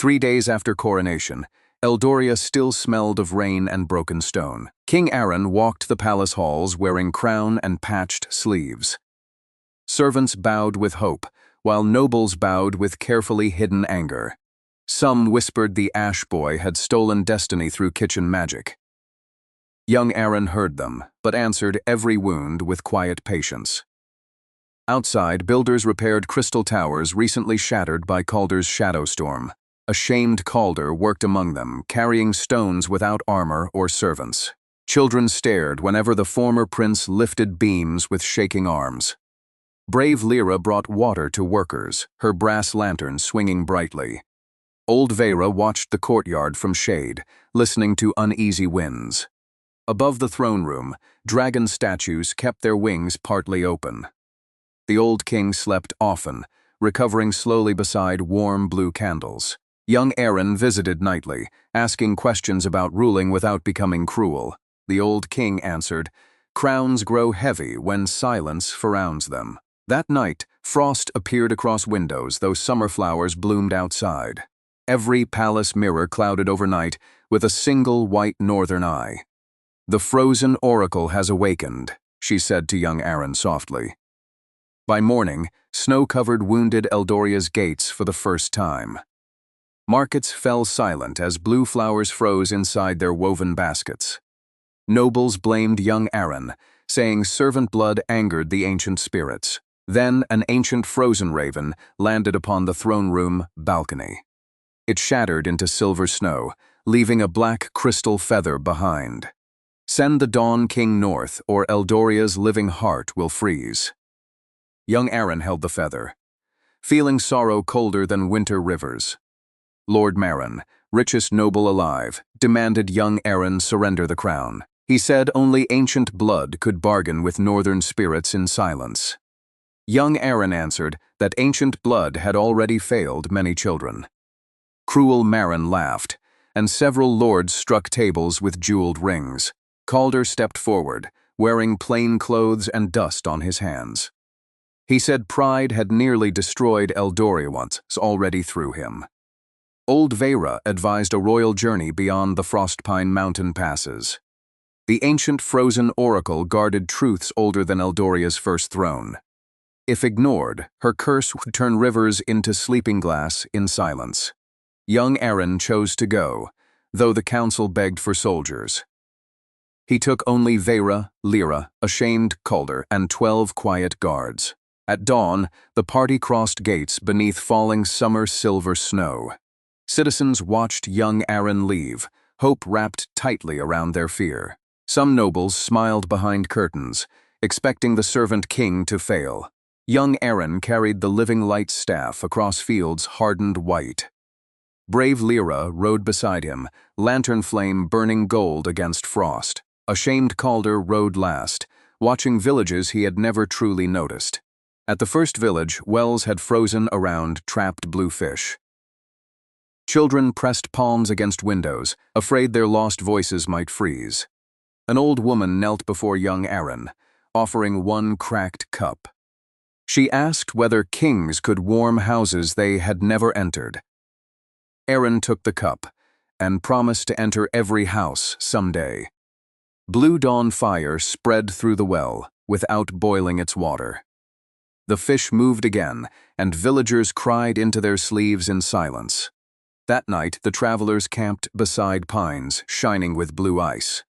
3 days after coronation, Eldoria still smelled of rain and broken stone. King Arin walked the palace halls wearing crown and patched sleeves. Servants bowed with hope, while nobles bowed with carefully hidden anger. Some whispered the Ash Boy had stolen destiny through kitchen magic. Young Arin heard them, but answered every wound with quiet patience. Outside, builders repaired crystal towers recently shattered by Calder's shadow storm. A shamed Calder worked among them, carrying stones without armor or servants. Children stared whenever the former prince lifted beams with shaking arms. Brave Lira brought water to workers, her brass lantern swinging brightly. Old Veyra watched the courtyard from shade, listening to uneasy winds. Above the throne room, dragon statues kept their wings partly open. The old king slept often, recovering slowly beside warm blue candles. Young Arin visited nightly, asking questions about ruling without becoming cruel. The old king answered, "Crowns grow heavy when silence surrounds them." That night, frost appeared across windows, though summer flowers bloomed outside. Every palace mirror clouded overnight with a single white northern eye. "The frozen oracle has awakened," she said to young Arin softly. By morning, snow covered wounded Eldoria's gates for the first time. Markets fell silent as blue flowers froze inside their woven baskets. Nobles blamed young Arin, saying servant blood angered the ancient spirits. Then an ancient frozen raven landed upon the throne room balcony. It shattered into silver snow, leaving a black crystal feather behind. "Send the Dawn King north, or Eldoria's living heart will freeze." Young Arin held the feather, feeling sorrow colder than winter rivers. Lord Marin, richest noble alive, demanded young Arin surrender the crown. He said only ancient blood could bargain with northern spirits in silence. Young Arin answered that ancient blood had already failed many children. Cruel Marin laughed, and several lords struck tables with jeweled rings. Calder stepped forward, wearing plain clothes and dust on his hands. He said pride had nearly destroyed Eldoria once, already through him. Old Veyra advised a royal journey beyond the Frostpine mountain passes. The ancient frozen oracle guarded truths older than Eldoria's first throne. If ignored, her curse would turn rivers into sleeping glass in silence. Young Arin chose to go, though the council begged for soldiers. He took only Veyra, Lira, a shamed Calder, and 12 quiet guards. At dawn, the party crossed gates beneath falling summer silver snow. Citizens watched young Arin leave, hope wrapped tightly around their fear. Some nobles smiled behind curtains, expecting the servant king to fail. Young Arin carried the living light staff across fields hardened white. Brave Lira rode beside him, lantern flame burning gold against frost. A shamed Calder rode last, watching villages he had never truly noticed. At the first village, wells had frozen around trapped blue fish. Children pressed palms against windows, afraid their lost voices might freeze. An old woman knelt before young Arin, offering one cracked cup. She asked whether kings could warm houses they had never entered. Arin took the cup, and promised to enter every house someday. Blue dawn fire spread through the well, without boiling its water. The fish moved again, and villagers cried into their sleeves in silence. That night, the travelers camped beside pines, shining with blue ice.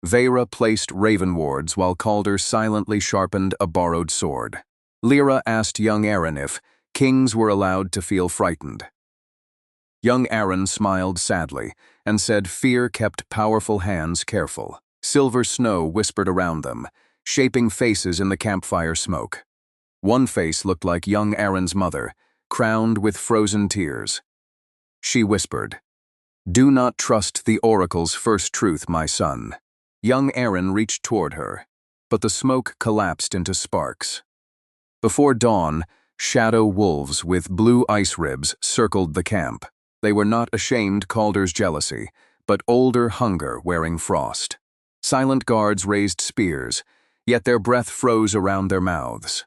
Veyra placed raven wards while Calder silently sharpened a borrowed sword. Lira asked young Arin if kings were allowed to feel frightened. Young Arin smiled sadly and said fear kept powerful hands careful. Silver snow whispered around them, shaping faces in the campfire smoke. One face looked like young Arin's mother, crowned with frozen tears. She whispered, "Do not trust the oracle's first truth, my son." Young Arin reached toward her, but the smoke collapsed into sparks. Before dawn, shadow wolves with blue ice ribs circled the camp. They were not ashamed Calder's jealousy, but older hunger wearing frost. Silent guards raised spears, yet their breath froze around their mouths.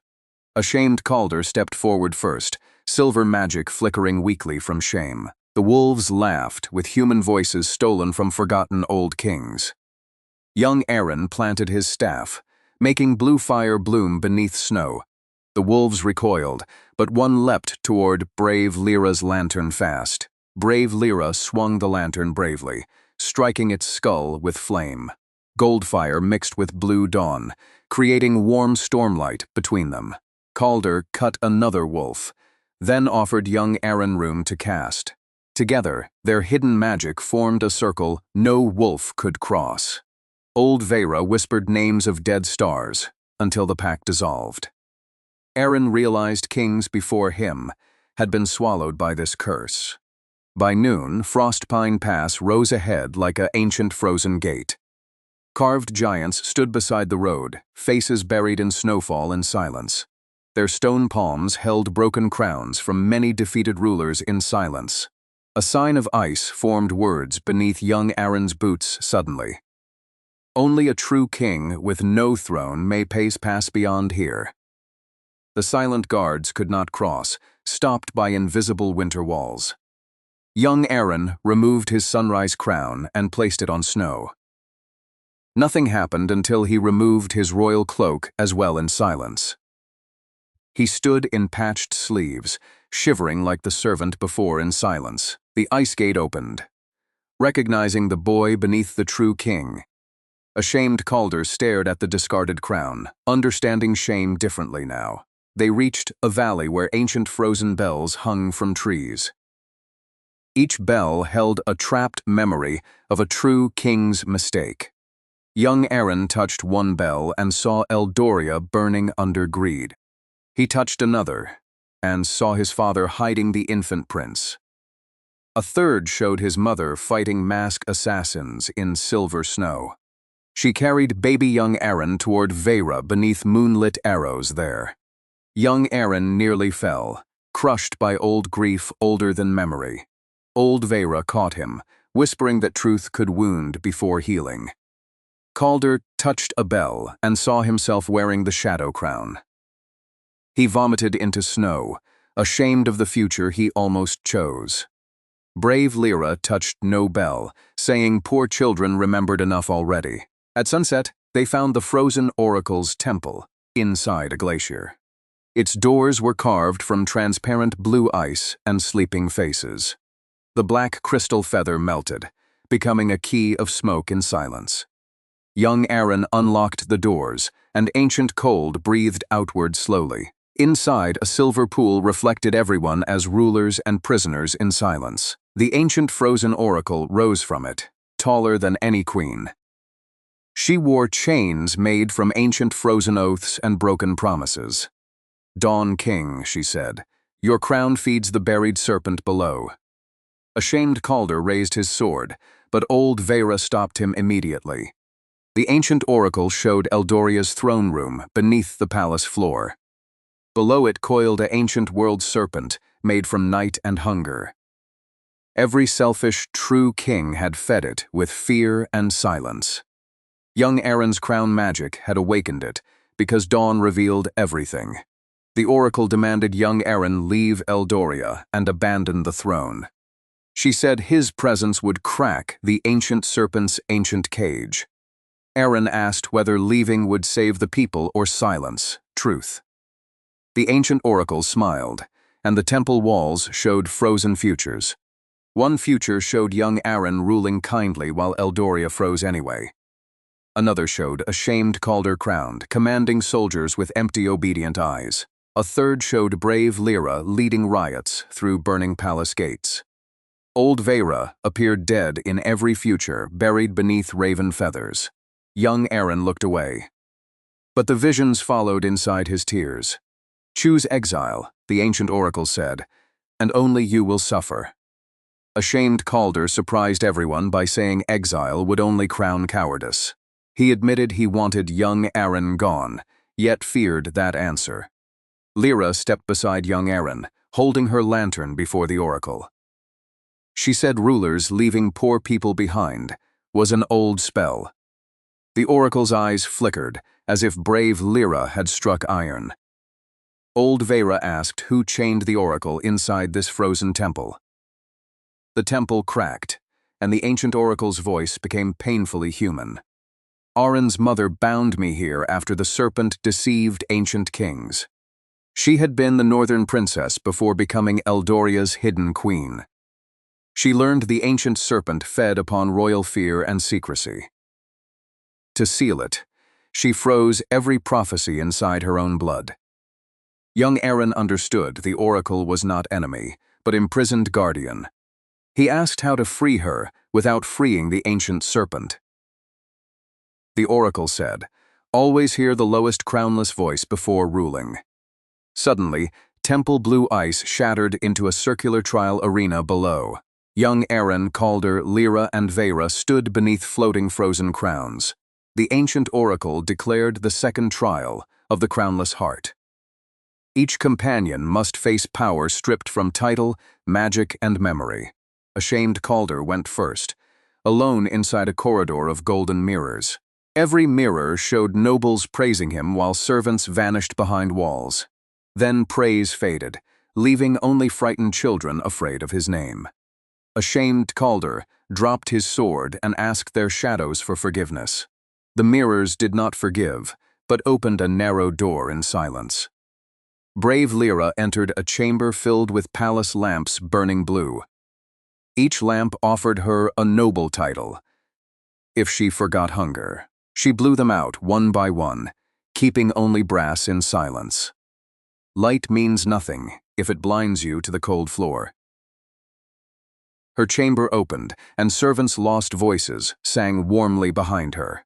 A shamed Calder stepped forward first, silver magic flickering weakly from shame. The wolves laughed, with human voices stolen from forgotten old kings. Young Arin planted his staff, making blue fire bloom beneath snow. The wolves recoiled, but one leapt toward brave Lira's lantern fast. Brave Lira swung the lantern bravely, striking its skull with flame. Gold fire mixed with blue dawn, creating warm stormlight between them. Calder cut another wolf, then offered young Arin room to cast. Together, their hidden magic formed a circle no wolf could cross. Old Veyra whispered names of dead stars until the pact dissolved. Arin realized kings before him had been swallowed by this curse. By noon, Frostpine Pass rose ahead like an ancient frozen gate. Carved giants stood beside the road, faces buried in snowfall and silence. Their stone palms held broken crowns from many defeated rulers in silence. A sign of ice formed words beneath young Arin's boots suddenly. Only a true king with no throne may pass beyond here. The silent guards could not cross, stopped by invisible winter walls. Young Arin removed his sunrise crown and placed it on snow. Nothing happened until he removed his royal cloak as well in silence. He stood in patched sleeves, shivering like the servant before in silence. The ice gate opened, recognizing the boy beneath the true king. Ashamed Calder stared at the discarded crown, understanding shame differently now. They reached a valley where ancient frozen bells hung from trees. Each bell held a trapped memory of a true king's mistake. Young Arin touched one bell and saw Eldoria burning under greed. He touched another and saw his father hiding the infant prince. A third showed his mother fighting masked assassins in silver snow. She carried baby young Arin toward Veyra beneath moonlit arrows there. Young Arin nearly fell, crushed by old grief older than memory. Old Veyra caught him, whispering that truth could wound before healing. Calder touched a bell and saw himself wearing the shadow crown. He vomited into snow, ashamed of the future he almost chose. Brave Lira touched no bell, saying poor children remembered enough already. At sunset, they found the frozen oracle's temple, inside a glacier. Its doors were carved from transparent blue ice and sleeping faces. The black crystal feather melted, becoming a key of smoke in silence. Young Arin unlocked the doors, and ancient cold breathed outward slowly. Inside, a silver pool reflected everyone as rulers and prisoners in silence. The ancient frozen oracle rose from it, taller than any queen. She wore chains made from ancient frozen oaths and broken promises. "Dawn King," she said, "your crown feeds the buried serpent below." Ashamed Calder raised his sword, but old Veyra stopped him immediately. The ancient oracle showed Eldoria's throne room beneath the palace floor. Below it coiled an ancient world-serpent made from night and hunger. Every selfish, true king had fed it with fear and silence. Young Arin's crown magic had awakened it, because dawn revealed everything. The oracle demanded young Arin leave Eldoria and abandon the throne. She said his presence would crack the ancient serpent's ancient cage. Arin asked whether leaving would save the people or silence truth. The ancient oracle smiled, and the temple walls showed frozen futures. One future showed young Arin ruling kindly while Eldoria froze anyway. Another showed a shamed Calder crowned, commanding soldiers with empty obedient eyes. A third showed brave Lira leading riots through burning palace gates. Old Veyra appeared dead in every future, buried beneath raven feathers. Young Arin looked away. But the visions followed inside his tears. "Choose exile," the ancient oracle said, "and only you will suffer." Ashamed Calder surprised everyone by saying exile would only crown cowardice. He admitted he wanted young Arin gone, yet feared that answer. Lira stepped beside young Arin, holding her lantern before the oracle. She said rulers leaving poor people behind was an old spell. The oracle's eyes flickered, as if brave Lira had struck iron. Old Veyra asked who chained the oracle inside this frozen temple. The temple cracked, and the ancient oracle's voice became painfully human. Arin's mother bound me here after the serpent deceived ancient kings. She had been the northern princess before becoming Eldoria's hidden queen. She learned the ancient serpent fed upon royal fear and secrecy. To seal it, she froze every prophecy inside her own blood. Young Arin understood the oracle was not enemy, but imprisoned guardian. He asked how to free her without freeing the ancient serpent. The oracle said, "Always hear the lowest crownless voice before ruling." Suddenly, temple blue ice shattered into a circular trial arena below. Young Arin, Calder, Lira, and Veyra stood beneath floating frozen crowns. The ancient oracle declared the second trial of the crownless heart. Each companion must face power stripped from title, magic, and memory. Ashamed Calder went first, alone inside a corridor of golden mirrors. Every mirror showed nobles praising him while servants vanished behind walls. Then praise faded, leaving only frightened children afraid of his name. Ashamed Calder dropped his sword and asked their shadows for forgiveness. The mirrors did not forgive, but opened a narrow door in silence. Brave Lira entered a chamber filled with palace lamps burning blue. Each lamp offered her a noble title. If she forgot hunger, she blew them out one by one, keeping only brass in silence. Light means nothing if it blinds you to the cold floor. Her chamber opened, and servants' lost voices sang warmly behind her.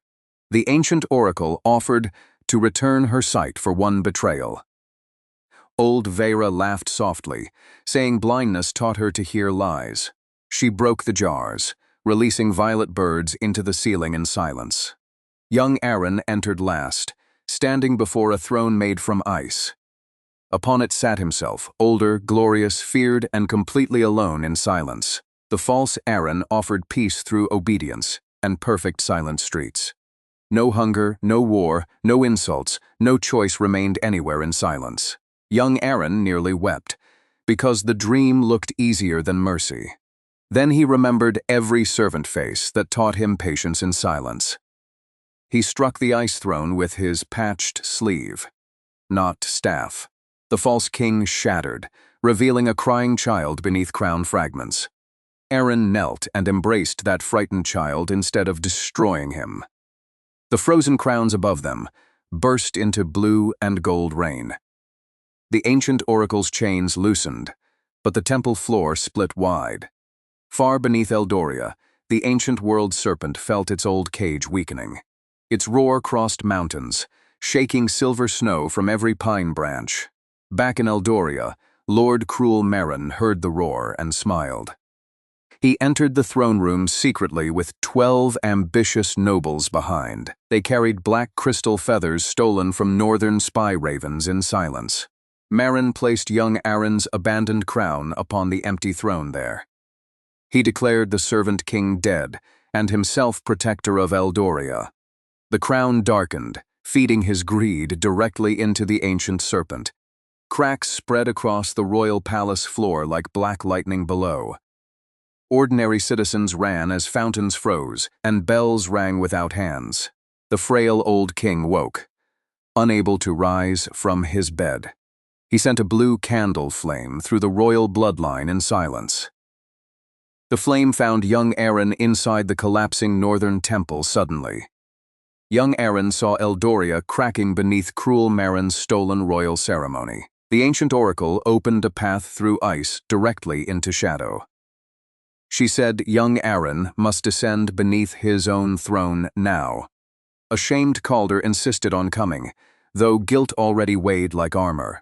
The ancient oracle offered to return her sight for one betrayal. Old Veyra laughed softly, saying blindness taught her to hear lies. She broke the jars, releasing violet birds into the ceiling in silence. Young Arin entered last, standing before a throne made from ice. Upon it sat himself, older, glorious, feared, and completely alone in silence. The false Arin offered peace through obedience and perfect silent streets. No hunger, no war, no insults, no choice remained anywhere in silence. Young Arin nearly wept, because the dream looked easier than mercy. Then he remembered every servant face that taught him patience in silence. He struck the ice throne with his patched sleeve, not staff. The false king shattered, revealing a crying child beneath crown fragments. Arin knelt and embraced that frightened child instead of destroying him. The frozen crowns above them burst into blue and gold rain. The ancient oracle's chains loosened, but the temple floor split wide. Far beneath Eldoria, the ancient world-serpent felt its old cage weakening. Its roar crossed mountains, shaking silver snow from every pine branch. Back in Eldoria, Lord Cruel Marin heard the roar and smiled. He entered the throne room secretly with 12 ambitious nobles behind. They carried black crystal feathers stolen from northern spy ravens in silence. Marin placed young Arin's abandoned crown upon the empty throne there. He declared the servant king dead, and himself protector of Eldoria. The crown darkened, feeding his greed directly into the ancient serpent. Cracks spread across the royal palace floor like black lightning below. Ordinary citizens ran as fountains froze, and bells rang without hands. The frail old king woke, unable to rise from his bed. He sent a blue candle flame through the royal bloodline in silence. The flame found young Arin inside the collapsing northern temple suddenly. Young Arin saw Eldoria cracking beneath cruel Marin's stolen royal ceremony. The ancient oracle opened a path through ice directly into shadow. She said young Arin must descend beneath his own throne now. Ashamed Calder insisted on coming, though guilt already weighed like armor.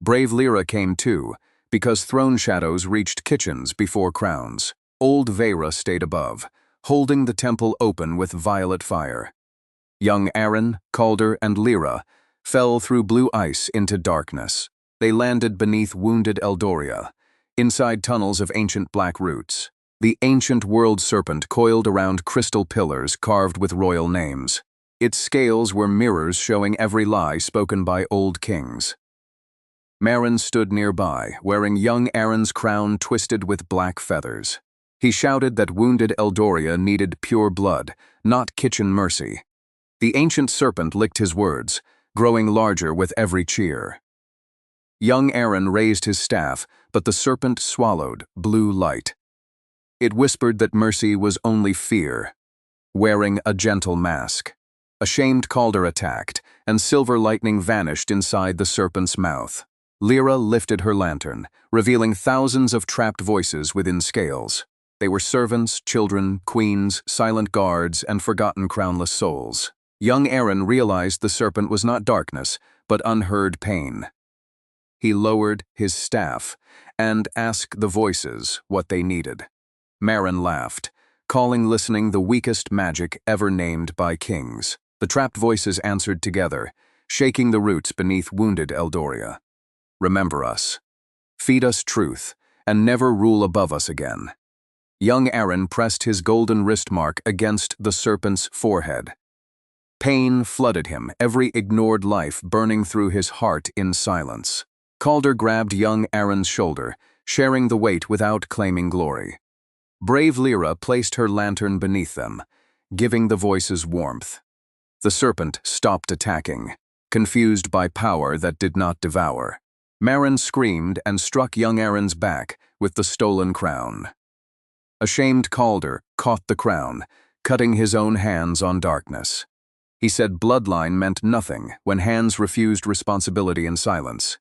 Brave Lira came too, because throne shadows reached kitchens before crowns. Old Veyra stayed above, holding the temple open with violet fire. Young Arin, Calder, and Lira fell through blue ice into darkness. They landed beneath wounded Eldoria, inside tunnels of ancient black roots. The ancient world-serpent coiled around crystal pillars carved with royal names. Its scales were mirrors showing every lie spoken by old kings. Marin stood nearby, wearing young Arin's crown twisted with black feathers. He shouted that wounded Eldoria needed pure blood, not kitchen mercy. The ancient serpent licked his words, growing larger with every cheer. Young Arin raised his staff, but the serpent swallowed blue light. It whispered that mercy was only fear, wearing a gentle mask. A shamed Calder attacked, and silver lightning vanished inside the serpent's mouth. Lira lifted her lantern, revealing thousands of trapped voices within scales. They were servants, children, queens, silent guards, and forgotten crownless souls. Young Arin realized the serpent was not darkness, but unheard pain. He lowered his staff and asked the voices what they needed. Marin laughed, calling listening the weakest magic ever named by kings. The trapped voices answered together, shaking the roots beneath wounded Eldoria. Remember us. Feed us truth, and never rule above us again. Young Arin pressed his golden wrist mark against the serpent's forehead. Pain flooded him, every ignored life burning through his heart in silence. Calder grabbed young Arin's shoulder, sharing the weight without claiming glory. Brave Lira placed her lantern beneath them, giving the voices warmth. The serpent stopped attacking, confused by power that did not devour. Marin screamed and struck young Arin's back with the stolen crown. A shamed Calder caught the crown, cutting his own hands on darkness. He said bloodline meant nothing when hands refused responsibility in silence.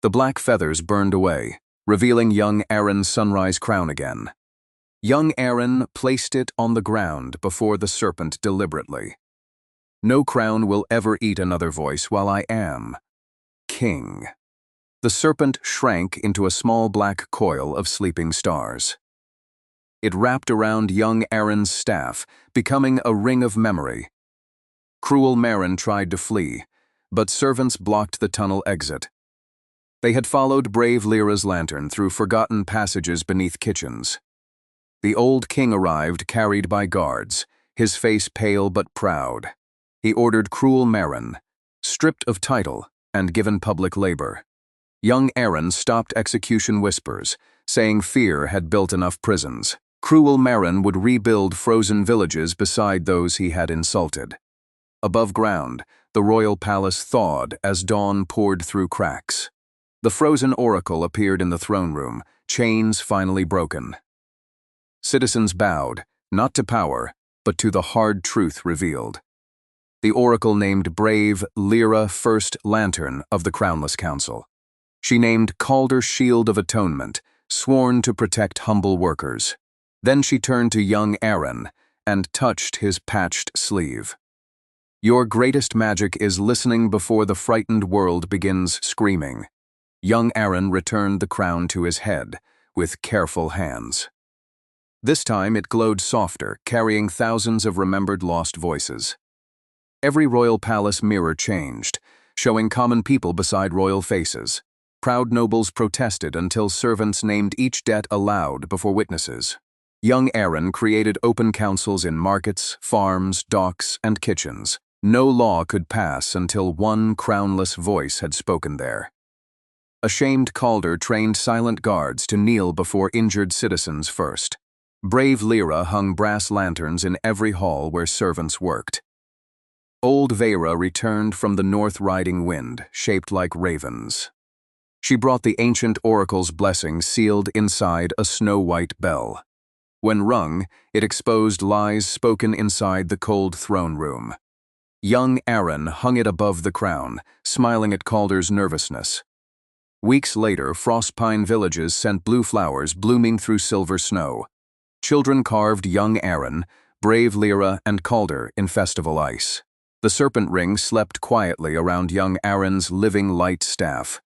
The black feathers burned away, revealing young Arin's sunrise crown again. Young Arin placed it on the ground before the serpent deliberately. No crown will ever eat another voice while I am king. The serpent shrank into a small black coil of sleeping stars. It wrapped around young Arin's staff, becoming a ring of memory. Cruel Marin tried to flee, but servants blocked the tunnel exit. They had followed brave Lira's lantern through forgotten passages beneath kitchens. The old king arrived, carried by guards, his face pale but proud. He ordered cruel Marin, stripped of title and given public labor. Young Arin stopped execution whispers, saying fear had built enough prisons. Cruel Marin would rebuild frozen villages beside those he had insulted. Above ground, the royal palace thawed as dawn poured through cracks. The frozen oracle appeared in the throne room, chains finally broken. Citizens bowed, not to power, but to the hard truth revealed. The oracle named brave Lira First Lantern of the Crownless Council. She named Calder Shield of Atonement, sworn to protect humble workers. Then she turned to young Arin and touched his patched sleeve. Your greatest magic is listening before the frightened world begins screaming. Young Arin returned the crown to his head with careful hands. This time it glowed softer, carrying thousands of remembered lost voices. Every royal palace mirror changed, showing common people beside royal faces. Proud nobles protested until servants named each debt aloud before witnesses. Young Arin created open councils in markets, farms, docks, and kitchens. No law could pass until one crownless voice had spoken there. A shamed Calder trained silent guards to kneel before injured citizens first. Brave Lira hung brass lanterns in every hall where servants worked. Old Veyra returned from the north riding wind, shaped like ravens. She brought the ancient oracle's blessing sealed inside a snow-white bell. When rung, it exposed lies spoken inside the cold throne room. Young Arin hung it above the crown, smiling at Calder's nervousness. Weeks later, frostpine villages sent blue flowers blooming through silver snow. Children carved young Arin, brave Lira, and Calder in festival ice. The serpent ring slept quietly around young Arin's living light staff.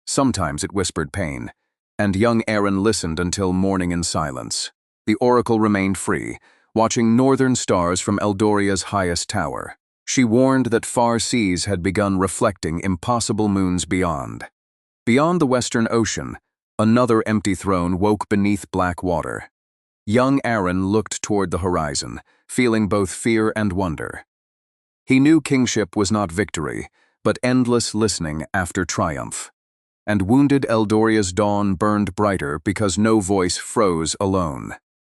Sometimes it whispered pain, and young Arin listened until morning in silence. The oracle remained free, watching northern stars from Eldoria's highest tower. She warned that far seas had begun reflecting impossible moons beyond. Beyond the western ocean, another empty throne woke beneath black water. Young Arin looked toward the horizon, feeling both fear and wonder. He knew kingship was not victory, but endless listening after triumph. And wounded Eldoria's dawn burned brighter because no voice froze alone.